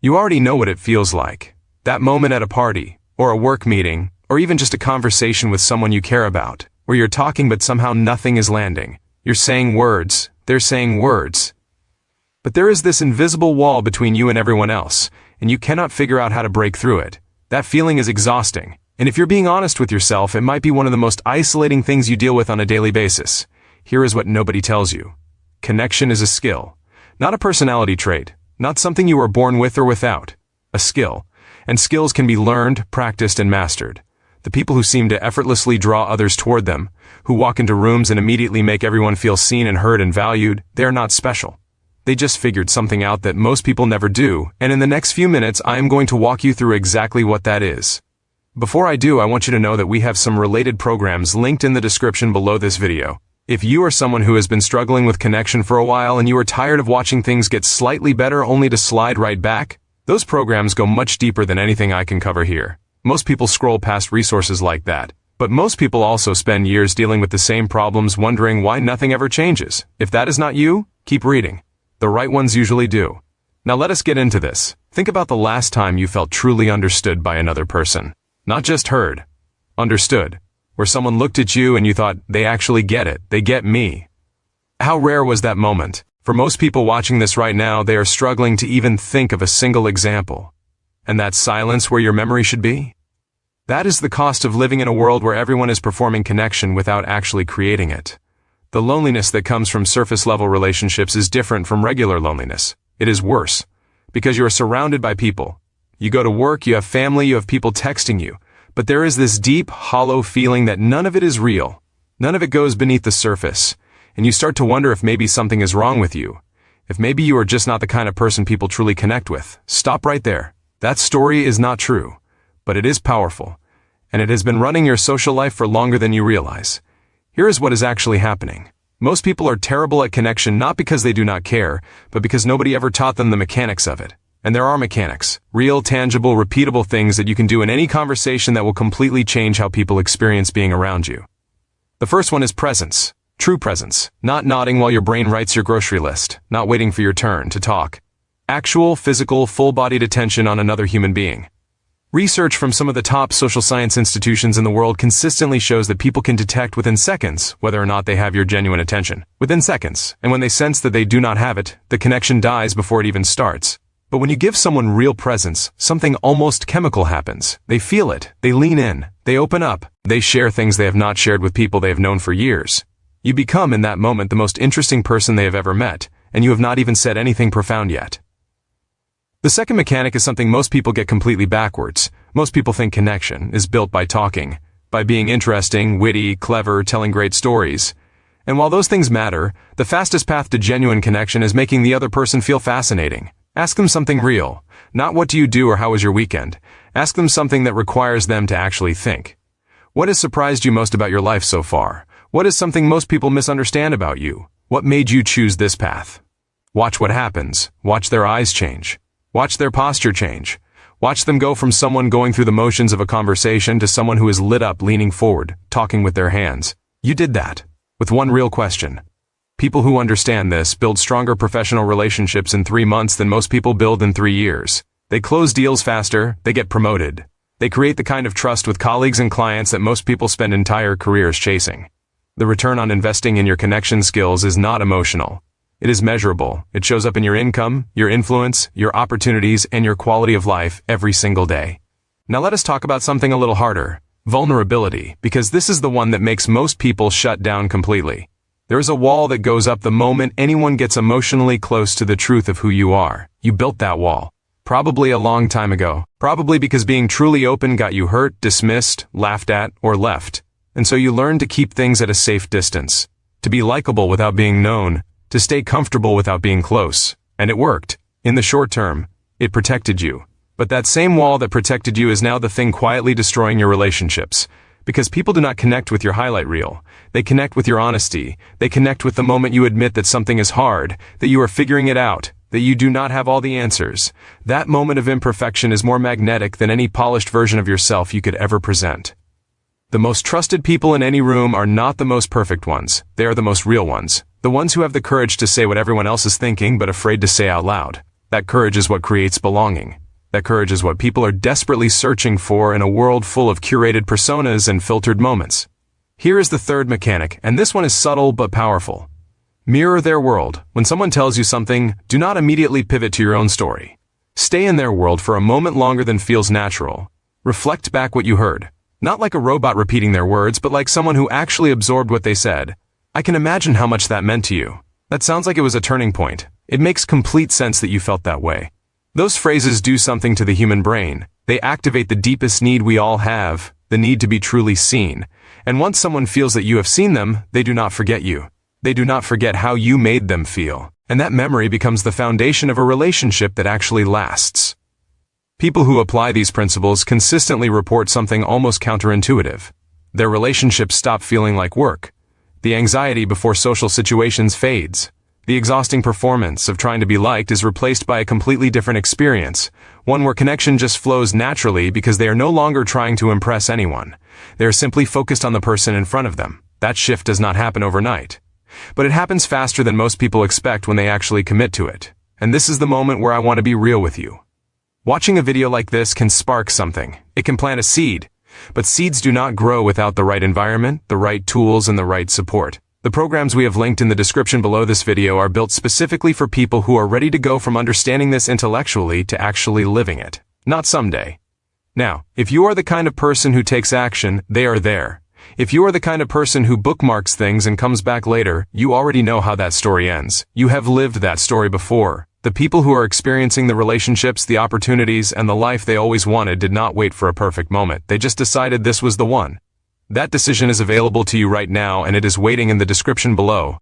You already know what it feels like. That moment at a party, or a work meeting, or even just a conversation with someone you care about, where you're talking but somehow nothing is landing. You're saying words, they're saying words. But there is this invisible wall between you and everyone else, and you cannot figure out how to break through it. That feeling is exhausting, and if you're being honest with yourself, it might be one of the most isolating things you deal with on a daily basis. Here is what nobody tells you. Connection is a skill, not a personality trait, not something you are born with or without. A skill. And skills can be learned, practiced, and mastered. The people who seem to effortlessly draw others toward them, who walk into rooms and immediately make everyone feel seen and heard and valued, they are not special. They just figured something out that most people never do, and in the next few minutes I am going to walk you through exactly what that is. Before I do, I want you to know that we have some related programs linked in the description below this video. If you are someone who has been struggling with connection for a while and you are tired of watching things get slightly better only to slide right back, those programs go much deeper than anything I can cover here. Most people scroll past resources like that, but most people also spend years dealing with the same problems wondering why nothing ever changes. If that is not you, keep reading. The right ones usually do. Now let us get into this. Think about the last time you felt truly understood by another person. Not just heard. Understood. Where someone looked at you and you thought, they actually get it, they get me. How rare was that moment? For most people watching this right now, they are struggling to even think of a single example. And that silence where your memory should be? That is the cost of living in a world where everyone is performing connection without actually creating it. The loneliness that comes from surface-level relationships is different from regular loneliness. It is worse. Because you are surrounded by people. You go to work, you have family, you have people texting you. But there is this deep, hollow feeling that none of it is real. None of it goes beneath the surface. And you start to wonder if maybe something is wrong with you. If maybe you are just not the kind of person people truly connect with. Stop right there. That story is not true. But it is powerful. And it has been running your social life for longer than you realize. Here is what is actually happening. Most people are terrible at connection not because they do not care, but because nobody ever taught them the mechanics of it. And there are mechanics, real, tangible, repeatable things that you can do in any conversation that will completely change how people experience being around you. The first one is presence. True presence. Not nodding while your brain writes your grocery list, not waiting for your turn to talk. Actual, physical, full-bodied attention on another human being. Research from some of the top social science institutions in the world consistently shows that people can detect within seconds whether or not they have your genuine attention. Within seconds. And when they sense that they do not have it, the connection dies before it even starts. But when you give someone real presence, something almost chemical happens. They feel it. They lean in. They open up. They share things they have not shared with people they have known for years. You become, in that moment, the most interesting person they have ever met, and you have not even said anything profound yet. The second mechanic is something most people get completely backwards. Most people think connection is built by talking, by being interesting, witty, clever, telling great stories. And while those things matter, the fastest path to genuine connection is making the other person feel fascinating. Ask them something real. Not what do you do or how was your weekend. Ask them something that requires them to actually think. What has surprised you most about your life so far? What is something most people misunderstand about you? What made you choose this path? Watch what happens. Watch their eyes change. Watch their posture change. Watch them go from someone going through the motions of a conversation to someone who is lit up, leaning forward, talking with their hands. You did that. With one real question. People who understand this build stronger professional relationships in 3 months than most people build in 3 years. They close deals faster, they get promoted. They create the kind of trust with colleagues and clients that most people spend entire careers chasing. The return on investing in your connection skills is not emotional. It is measurable. It shows up in your income, your influence, your opportunities, and your quality of life every single day. Now let us talk about something a little harder. Vulnerability, because this is the one that makes most people shut down completely. There is a wall that goes up the moment anyone gets emotionally close to the truth of who you are. You built that wall. Probably a long time ago. Probably because being truly open got you hurt, dismissed, laughed at, or left. And so you learned to keep things at a safe distance. To be likable without being known. To stay comfortable without being close. And it worked. In the short term, it protected you. But that same wall that protected you is now the thing quietly destroying your relationships. Because people do not connect with your highlight reel. They connect with your honesty. They connect with the moment you admit that something is hard, that you are figuring it out, that you do not have all the answers. That moment of imperfection is more magnetic than any polished version of yourself you could ever present. The most trusted people in any room are not the most perfect ones. They are the most real ones. The ones who have the courage to say what everyone else is thinking but afraid to say out loud. That courage is what creates belonging. That courage is what people are desperately searching for in a world full of curated personas and filtered moments. Here is the third mechanic, and this one is subtle but powerful. Mirror their world. When someone tells you something, do not immediately pivot to your own story. Stay in their world for a moment longer than feels natural. Reflect back what you heard. Not like a robot repeating their words, but like someone who actually absorbed what they said. I can imagine how much that meant to you. That sounds like it was a turning point. It makes complete sense that you felt that way. Those phrases do something to the human brain. They activate the deepest need we all have, the need to be truly seen. And once someone feels that you have seen them, they do not forget you. They do not forget how you made them feel. And that memory becomes the foundation of a relationship that actually lasts. People who apply these principles consistently report something almost counterintuitive. Their relationships stop feeling like work. The anxiety before social situations fades. The exhausting performance of trying to be liked is replaced by a completely different experience, one where connection just flows naturally because they are no longer trying to impress anyone. They are simply focused on the person in front of them. That shift does not happen overnight. But it happens faster than most people expect when they actually commit to it. And this is the moment where I want to be real with you. Watching a video like this can spark something. It can plant a seed. But seeds do not grow without the right environment, the right tools, and the right support. The programs we have linked in the description below this video are built specifically for people who are ready to go from understanding this intellectually to actually living it. Not someday. Now, if you are the kind of person who takes action, they are there. If you are the kind of person who bookmarks things and comes back later, you already know how that story ends. You have lived that story before. The people who are experiencing the relationships, the opportunities, and the life they always wanted did not wait for a perfect moment. They just decided this was the one. That decision is available to you right now, and it is waiting in the description below.